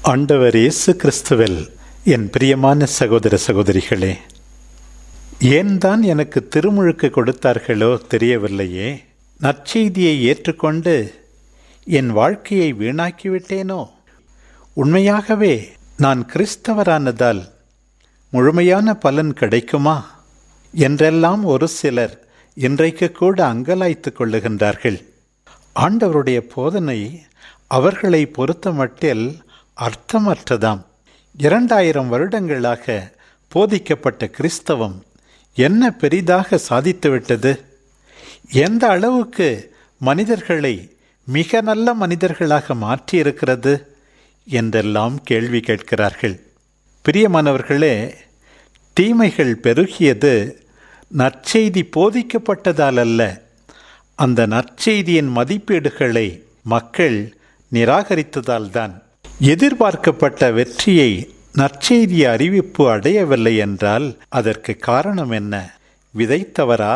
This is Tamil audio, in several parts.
ஆண்டவர் இயேசு கிறிஸ்துவில் என் பிரியமான சகோதர சகோதரிகளே, ஏன் தான் எனக்கு திருமுழுக்கு கொடுத்தார்களோ தெரியவில்லையே. நற்செய்தியை ஏற்றுக்கொண்டு என் வாழ்க்கையை வீணாக்கிவிட்டேனோ? உண்மையாகவே நான் கிறிஸ்தவரானதால் முழுமையான பலன் கிடைக்குமா என்றெல்லாம் ஒரு சிலர் இன்றைக்கு கூட அங்கலாய்த்து கொள்ளுகின்றார்கள். ஆண்டவருடைய போதனை அவர்களை பொறுத்தமட்டில் அர்த்தமற்றதாம். 2000 வருடங்களாக போதிக்கப்பட்ட கிறிஸ்தவம் என்ன பெரிதாக சாதித்துவிட்டது? எந்த அளவுக்கு மனிதர்களை மிக நல்ல மனிதர்களாக மாற்றியிருக்கிறது என்றெல்லாம் கேள்வி கேட்கிறார்கள். பிரியமானவர்களே, தீமைகள் பெருகியது நற்செய்தி போதிக்கப்பட்டதால் அல்ல, அந்த நற்செய்தியின் மதிப்பீடுகளை மக்கள் நிராகரித்ததால்தான். எதிர்பார்க்கப்பட்ட வெற்றியை நற்செய்தி அறிவிப்பு அடையவில்லை என்றால் அதற்கு காரணம் என்ன? விதைத்தவரா?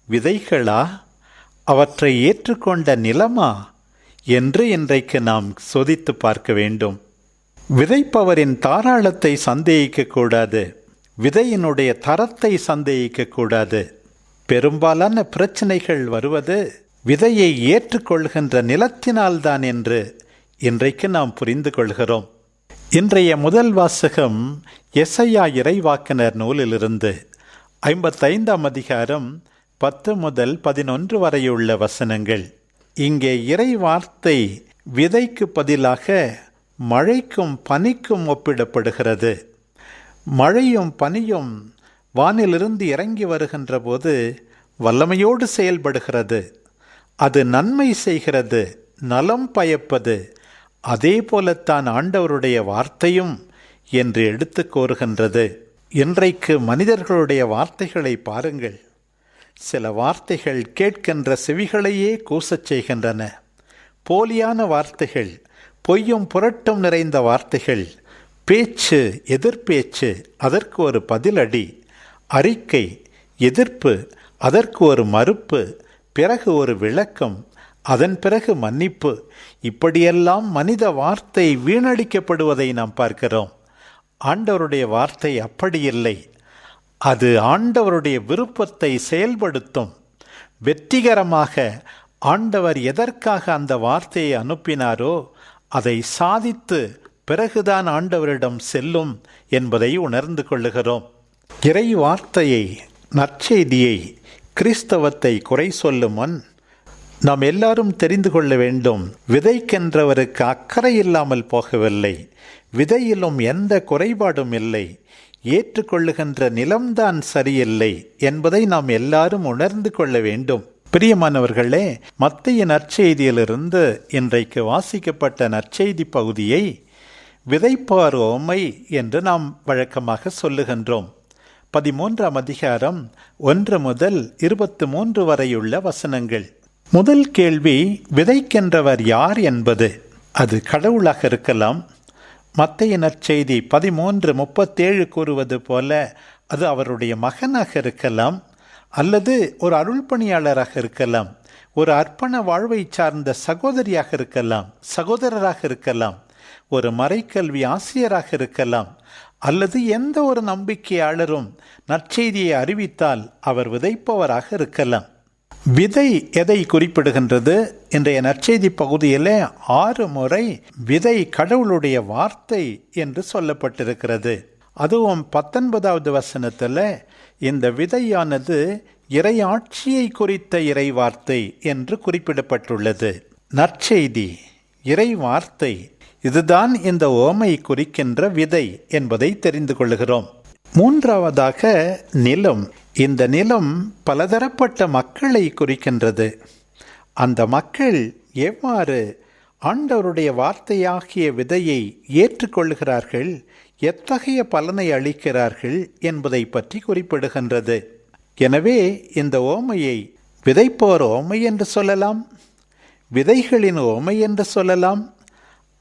விதைகளா? அவற்றை ஏற்றுக்கொண்ட நிலமா என்று இன்றைக்கு நாம் சோதித்து பார்க்க வேண்டும். விதைப்பவரின் தாராளத்தை சந்தேகிக்கக்கூடாது, விதையினுடைய தரத்தை சந்தேகிக்கக்கூடாது. பெரும்பாலான பிரச்சனைகள் வருவது விதையை ஏற்றுக்கொள்கின்ற நிலத்தினால்தான் என்று இன்றைக்கு நாம் புரிந்து கொள்கிறோம். இன்றைய முதல் வாசகம் எசையா இறைவாக்கினர் நூலிலிருந்து 55ஆம் அதிகாரம் 10 முதல் 11 வரையுள்ள வசனங்கள். இங்கே இறை வார்த்தை விதைக்கு பதிலாக மழைக்கும் பனிக்கும் ஒப்பிடப்படுகிறது. மழையும் பனியும் வானிலிருந்து இறங்கி வருகின்ற போது வல்லமையோடு செயல்படுகிறது. அது நன்மை செய்கிறது, நலம் பயப்பது. அதே போலத்தான் ஆண்டவருடைய வார்த்தையும் என்று எடுத்து கோருகின்றது. இன்றைக்கு மனிதர்களுடைய வார்த்தைகளை பாருங்கள். சில வார்த்தைகள் கேட்கின்ற செவிகளையே கூசச் செய்கின்றன. போலியான வார்த்தைகள், பொய்யும் புரட்டும் நிறைந்த வார்த்தைகள், பேச்சு, எதிர்பேச்சு, அதற்கு ஒரு பதிலடி, அறிக்கை, எதிர்ப்பு, அதற்கு ஒரு மறுப்பு, பிறகு ஒரு விளக்கம், அதன் பிறகு மன்னிப்பு. இப்படியெல்லாம் மனித வார்த்தை வீணடிக்கப்படுவதை நாம் பார்க்கிறோம். ஆண்டவருடைய வார்த்தை அப்படி இல்லை. அது ஆண்டவருடைய விருப்பத்தை செயல்படுத்தும். வெற்றிகரமாக ஆண்டவர் எதற்காக அந்த வார்த்தையை அனுப்பினாரோ அதை சாதித்து பிறகுதான் ஆண்டவரிடம் செல்லும் என்பதை உணர்ந்து கொள்ளுகிறோம். இறை வார்த்தையை, நற்செய்தியை, கிறிஸ்தவத்தை குறை சொல்லும் முன் நாம் எல்லாரும் தெரிந்து கொள்ள வேண்டும், விதைக்கின்றவருக்கு அக்கறை இல்லாமல் போகவில்லை. விதையிலும் எந்த குறைபாடும் இல்லை. ஏற்றுக்கொள்ளுகின்ற நிலம்தான் சரியில்லை என்பதை நாம் எல்லாரும் உணர்ந்து கொள்ள வேண்டும். பிரியமானவர்களே, மத்தேயு நற்செய்தியிலிருந்து இன்றைக்கு வாசிக்கப்பட்ட நற்செய்தி பகுதியை விதைப்பார் உவமை என்று நாம் வழக்கமாக சொல்லுகின்றோம். 13ஆம் அதிகாரம் 1 முதல் 23 வரையுள்ள வசனங்கள். முதல் கேள்வி, விதைக்கின்றவர் யார் என்பது. அது கடவுளாக இருக்கலாம். மத்தேயு நற்செய்தி 13:37 கூறுவது போல அது அவருடைய மகனாக இருக்கலாம், அல்லது ஒரு அருள்பணியாளராக இருக்கலாம், ஒரு அர்ப்பண வாழ்வை சார்ந்த சகோதரியாக இருக்கலாம், சகோதரராக இருக்கலாம், ஒரு மறைக்கல்வி ஆசிரியராக இருக்கலாம், அல்லது எந்த ஒரு நம்பிக்கையாளரும் நற்செய்தியை அறிவித்தால் அவர் விதைப்பவராக இருக்கலாம். விதை எதை குறிப்பிடுகின்றது? இன்றைய நற்செய்தி பகுதியில் 6 முறை விதை கடவுளுடைய வார்த்தை என்று சொல்லப்பட்டிருக்கிறது. அதுவும் 19வது வசனத்தில் இந்த விதையானது இறை ஆட்சியை குறித்த இறை வார்த்தை என்று குறிப்பிடப்பட்டுள்ளது. நற்செய்தி, இறை வார்த்தை, இதுதான் இந்த உவமை குறிக்கின்ற விதை என்பதை தெரிந்து கொள்கிறோம். மூன்றாவதாக நிலம். இந்த நிலம் பலதரப்பட்ட மக்களை குறிக்கின்றது. அந்த மக்கள் எவ்வாறு ஆண்டவருடைய வார்த்தையாகிய விதையை ஏற்றுக்கொள்கிறார்கள், எத்தகைய பலனை அளிக்கிறார்கள் என்பதை பற்றி குறிப்பிடுகின்றது. எனவே இந்த உவமையை விதைப்போர் உவமை என்று சொல்லலாம், விதைகளின் உவமை என்று சொல்லலாம்,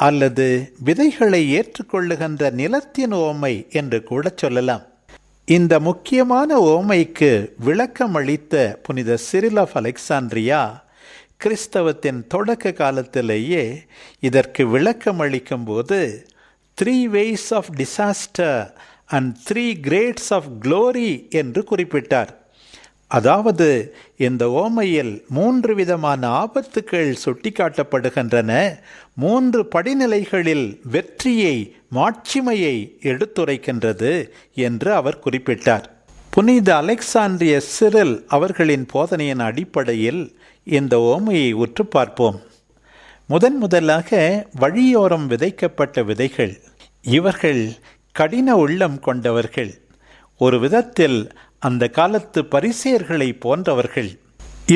அல்லது விதைகளை ஏற்றுக்கொள்ளுகின்ற நிலத்தின் உவமை என்று கூட சொல்லலாம். இந்த முக்கியமான உவமைக்கு விளக்கம் அளித்த புனித சிரில் ஆஃப் அலெக்சாண்ட்ரியா கிறிஸ்தவத்தின் தொடக்க காலத்திலேயே இதற்கு விளக்கம் அளிக்கும் போது 3 ways of disaster and 3 grades of glory என்று குறிப்பிட்டார். அதாவது இந்த ஓமையில் 3 விதமான ஆபத்துக்கள் சுட்டிக்காட்டப்படுகின்றன. 3 படிநிலைகளில் வெற்றியை, மாட்சிமையை எடுத்துரைக்கின்றது என்று அவர் குறிப்பிட்டார். புனித அலெக்சாண்டிரிய சிரில் அவர்களின் போதனையின் அடிப்படையில் இந்த ஓமையை உற்று பார்ப்போம். முதலாக வழியோரம் விதைக்கப்பட்ட விதைகள். இவர்கள் கடின உள்ளம் கொண்டவர்கள். ஒரு விதத்தில் அந்த காலத்து பரிசேயர்களை போன்றவர்கள்.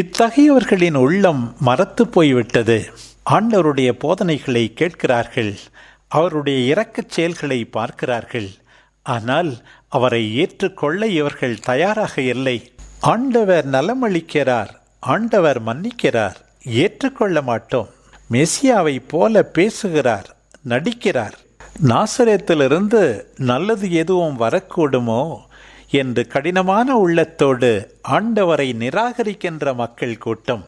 இத்தகையவர்களின் உள்ளம் மரத்து போய்விட்டது. ஆண்டவருடைய போதனைகளை கேட்கிறார்கள், அவருடைய இரக்கச் செயல்களை பார்க்கிறார்கள். ஆனால் அவரை ஏற்றுக்கொள்ள இவர்கள் தயாராக இல்லை. ஆண்டவர் நலமளிக்கிறார், ஆண்டவர் மன்னிக்கிறார், ஏற்றுக்கொள்ள மாட்டோம். மெசியாவை போல பேசுகிறார், நடிக்கிறார். நாசரேத்திலிருந்து நல்லது எதுவும் வரக்கூடுமோ என்று கடினமான உள்ளத்தோடு ஆண்டவரை நிராகரிக்கின்ற மக்கள் கூட்டம்.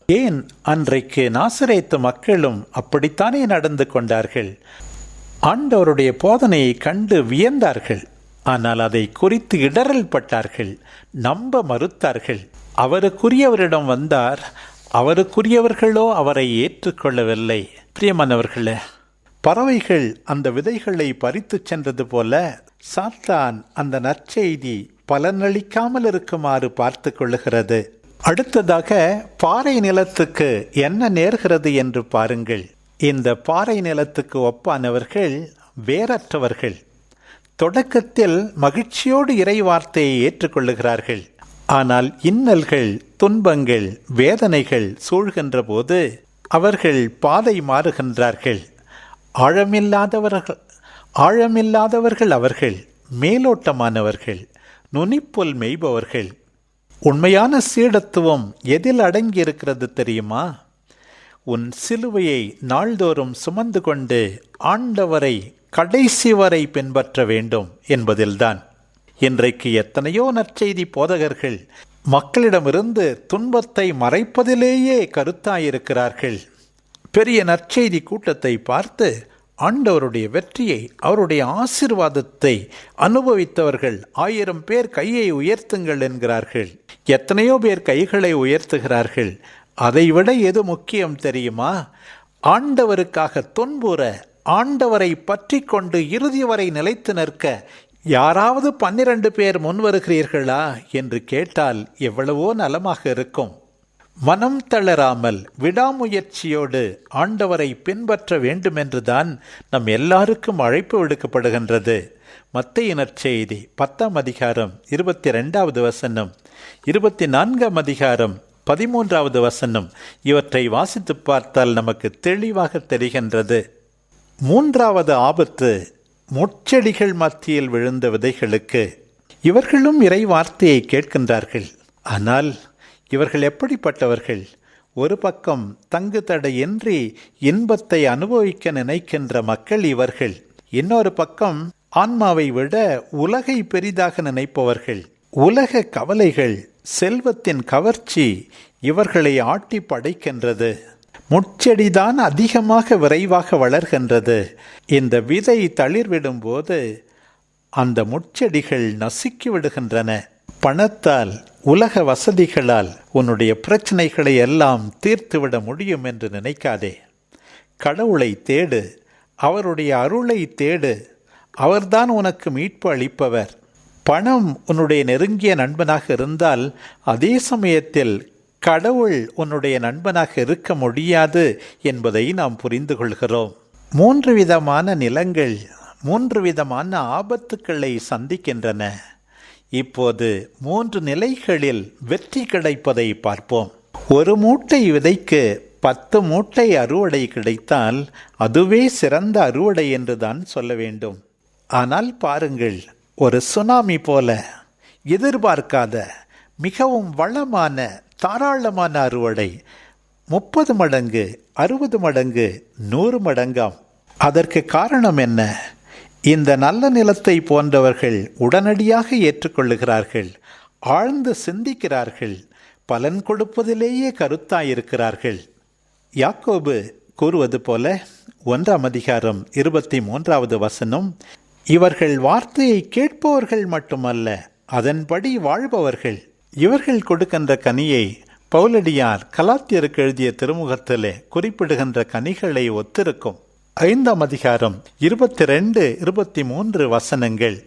ஏன் அன்றைக்கு நாசரேத்து மக்களும் அப்படித்தானே நடந்து கொண்டார்கள். ஆண்டவருடைய போதனையை கண்டு வியந்தார்கள். ஆனால் அதை குறித்து இடரல் பட்டார்கள், நம்ப மறுத்தார்கள். அவருக்குரியவரிடம் வந்தார், அவருக்குரியவர்களோ அவரை ஏற்றுக்கொள்ளவில்லை. பிரியமானவர்களே, பறவைகள் அந்த விதைகளை பறித்து சென்றது போல சாத்தான் அந்த நற்செய்தி பலனளிக்காமல் இருக்குமாறு பார்த்து கொள்ளுகிறது. அடுத்ததாக பாறை நிலத்துக்கு என்ன நேர்கிறது என்று பாருங்கள். இந்த பாறை நிலத்துக்கு ஒப்பானவர்கள் வேறற்றவர்கள். தொடக்கத்தில் மகிழ்ச்சியோடு இறை வார்த்தையை ஏற்றுக்கொள்ளுகிறார்கள். ஆனால் இன்னல்கள், துன்பங்கள், வேதனைகள் சூழ்கின்ற போது அவர்கள் பாதை மாறுகின்றார்கள். ஆழமில்லாதவர்கள் அவர்கள், மேலோட்டமானவர்கள், நுனிப்புல் மேய்பவர்கள். உண்மையான சீடத்துவம் எதில் அடங்கியிருக்கிறது தெரியுமா? உன் சிலுவையை நாள்தோறும் சுமந்து கொண்டு ஆண்டவரை கடைசி வரை பின்பற்ற வேண்டும் என்பதில்தான். இன்றைக்கு எத்தனையோ நற்செய்தி போதகர்கள் மக்களிடமிருந்து துன்பத்தை மறைப்பதிலேயே கருத்தாயிருக்கிறார்கள். பெரிய நற்செய்தி கூட்டத்தை பார்த்து ஆண்டவருடைய வெற்றியை, அவருடைய ஆசீர்வாதத்தை அனுபவித்தவர்கள் 1000 பேர் கையை உயர்த்துங்கள் என்கிறார்கள். எத்தனையோ பேர் கைகளை உயர்த்துகிறார்கள். அதைவிட எது முக்கியம் தெரியுமா? ஆண்டவருக்காக துன்புற, ஆண்டவரை பற்றி கொண்டு இறுதி வரை நிலைத்து நிற்க யாராவது 12 பேர் முன்வருகிறீர்களா என்று கேட்டால் எவ்வளவோ நலமாக இருக்கும். மனம் தளராமல் விடாமுயற்சியோடு ஆண்டவரை பின்பற்ற வேண்டுமென்றுதான் நம் எல்லாருக்கும் அழைப்பு விடுக்கப்படுகின்றது. மத்தேயு நற்செய்தி 10ஆம் அதிகாரம் 22வது வசனம், 24ஆம் அதிகாரம் 13வது வசனம், இவற்றை வாசித்து பார்த்தால் நமக்கு தெளிவாக தெரிகின்றது. 3வது ஆபத்து முட்செடிகள் மத்தியில் விழுந்த விதைகளுக்கு. இவர்களும் இறை வார்த்தையை கேட்கின்றார்கள். ஆனால் இவர்கள் எப்படிப்பட்டவர்கள்? ஒரு பக்கம் தங்கு தடையின்றி இன்பத்தை அனுபவிக்க நினைக்கின்ற மக்கள் இவர்கள். இன்னொரு பக்கம் ஆன்மாவை விட உலகை பெரிதாக நினைப்பவர்கள். உலக கவலைகள், செல்வத்தின் கவர்ச்சி இவர்களை ஆட்டி படைக்கின்றது. முட்செடிதான் அதிகமாக விரைவாக வளர்கின்றது. இந்த விதை தளிர்விடும் போது அந்த முட்செடிகள் நசுக்கி விடுகின்றன. பணத்தால், உலக வசதிகளால் உன்னுடைய பிரச்சனைகளை எல்லாம் தீர்த்துவிட முடியும் என்று நினைக்காதே. கடவுளை தேடு, அவருடைய அருளை தேடு. அவர்தான் உனக்கு மீட்பு அளிப்பவர். பணம் உன்னுடைய நெருங்கிய நண்பனாக இருந்தால் அதே சமயத்தில் கடவுள் உன்னுடைய நண்பனாக இருக்க முடியாது என்பதை நாம் புரிந்து கொள்கிறோம். 3 விதமான நிலங்கள் 3 விதமான ஆபத்துக்களை சந்திக்கின்றன. இப்போது 3 நிலைகளில் வெற்றி கிடைப்பதை பார்ப்போம். ஒரு மூட்டை விதைக்கு 10 மூட்டை அறுவடை கிடைத்தால் அதுவே சிறந்த அறுவடை என்றுதான் சொல்ல வேண்டும். ஆனால் பாருங்கள், ஒரு சுனாமி போல எதிர்பார்க்காத மிகவும் வளமான தாராளமான அறுவடை 30 மடங்கு, 60 மடங்கு, 100 மடங்காம். அதற்கு காரணம் என்ன? இந்த நல்ல நிலத்தை போன்றவர்கள் உடனடியாக ஏற்றுக்கொள்ளுகிறார்கள், ஆழ்ந்து சிந்திக்கிறார்கள், பலன் கொடுப்பதிலேயே கருத்தாயிருக்கிறார்கள். யாக்கோபு கூறுவது போல, 1:23 இவர்கள் வார்த்தையை கேட்பவர்கள் மட்டுமல்ல, அதன்படி வாழ்பவர்கள். இவர்கள் கொடுக்கின்ற கனியை பவுலடியார் கலாத்தியருக்கு எழுதிய திருமுகத்திலே குறிப்பிடுகின்ற கனிகளை ஒத்திருக்கும். 5:22-23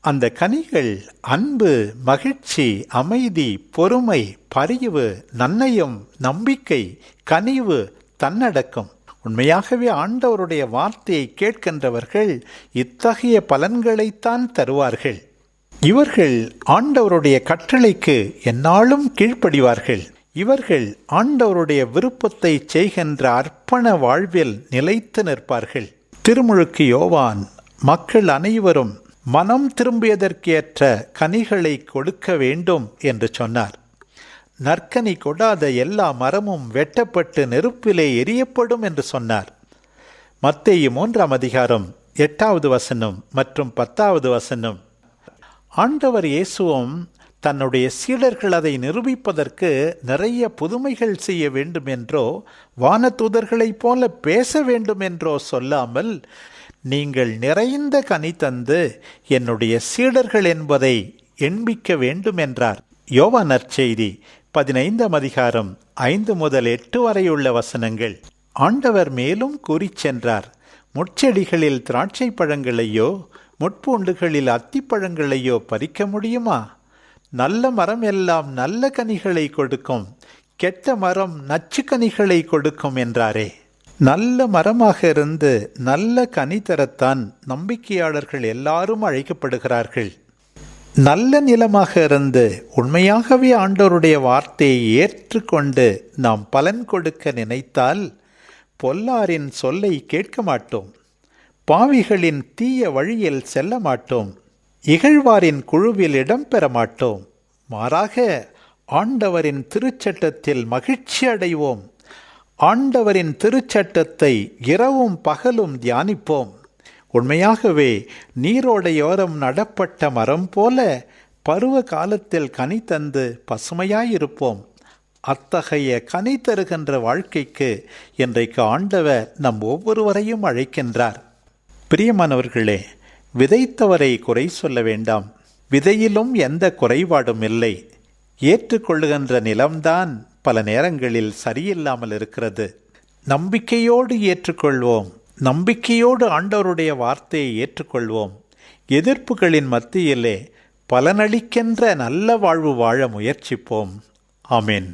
அந்த கனிகள் அன்பு, மகிழ்ச்சி, அமைதி, பொறுமை, பரிவு, நன்னயம், நம்பிக்கை, கனிவு, தன்னடக்கம். உண்மையாகவே ஆண்டவருடைய வார்த்தையை கேட்கின்றவர்கள் இத்தகைய பலன்களைத்தான் தருவார்கள். இவர்கள் ஆண்டவருடைய கட்டளைக்கு எந்நாளும் கீழ்ப்படிவார்கள். இவர்கள் ஆண்டவருடைய விருப்பத்தை செய்கின்ற அர்ப்பண வாழ்வில் நிலைத்து நிற்பார்கள். திருமுழுக்கு யோவான் மக்கள் அனைவரும் மனம் திரும்பியதற்கேற்ற கனிகளை கொடுக்க வேண்டும் என்று சொன்னார். நற்கனி கொடாத எல்லா மரமும் வெட்டப்பட்டு நெருப்பிலே எரியப்படும் என்று சொன்னார். மத்தேயு 3:8 மற்றும் 10 ஆண்டவர் இயேசுவும் தன்னுடைய சீடர்கள் அதை நிரூபிப்பதற்கு நிறைய புதுமைகள் செய்ய வேண்டும் என்றோ, வானதூதர்களைப் போல பேச வேண்டும் என்றோ சொல்லாமல், நீங்கள் நிறைந்த கனி தந்து என்னுடைய சீடர்கள் என்பதை எண்பிக்க வேண்டும் என்றார். யோவான் நற்செய்தி 15:5-8 ஆண்டவர் மேலும் கூறிச் சென்றார், முட்செடிகளில் திராட்சை பழங்களையோ முட்பூண்டுகளில் அத்திப்பழங்களையோ பறிக்க முடியுமா? நல்ல மரம் எல்லாம் நல்ல கனிகளை கொடுக்கும், கெட்ட மரம் நச்சு கனிகளை கொடுக்கும் என்றாரே. நல்ல மரமாக இருந்து நல்ல கனி தரத்தான் நம்பிக்கையாளர்கள் எல்லாரும் அழைக்கப்படுகிறார்கள். நல்ல நிலமாக இருந்து உண்மையாகவே ஆண்டவருடைய வார்த்தையை ஏற்றுக்கொண்டு நாம் பலன் கொடுக்க நினைத்தால் பொல்லாரின் சொல்லை கேட்க மாட்டோம், பாவிகளின் தீய வழியில் செல்ல மாட்டோம், இகழ்வாரின் குழுவில் இடம்பெற மாட்டோம். மாறாக ஆண்டவரின் திருச்சட்டத்தில் மகிழ்ச்சி அடைவோம். ஆண்டவரின் திருச்சட்டத்தை இரவும் பகலும் தியானிப்போம். உண்மையாகவே நீரோடையோரம் நடப்பட்ட மரம் போல பருவ காலத்தில் கனி தந்து பசுமையாயிருப்போம். அத்தகைய கனி தருகின்ற வாழ்க்கைக்கு இன்றைக்கு ஆண்டவர் நம் ஒவ்வொருவரையும் அழைக்கின்றார். பிரியமானவர்களே, விதைத்தவரை குறை சொல்ல வேண்டாம். விதையிலும் எந்த குறைபாடும் இல்லை. ஏற்றுக்கொள்ளுகின்ற நிலம்தான் பல நேரங்களில் சரியில்லாமல் இருக்கிறது. நம்பிக்கையோடு ஏற்றுக்கொள்வோம். நம்பிக்கையோடு ஆண்டவருடைய வார்த்தையை ஏற்றுக்கொள்வோம். எதிர்ப்புகளின் மத்தியிலே பலனளிக்கின்ற நல்ல வாழ்வு வாழ முயற்சிப்போம். ஆமென்.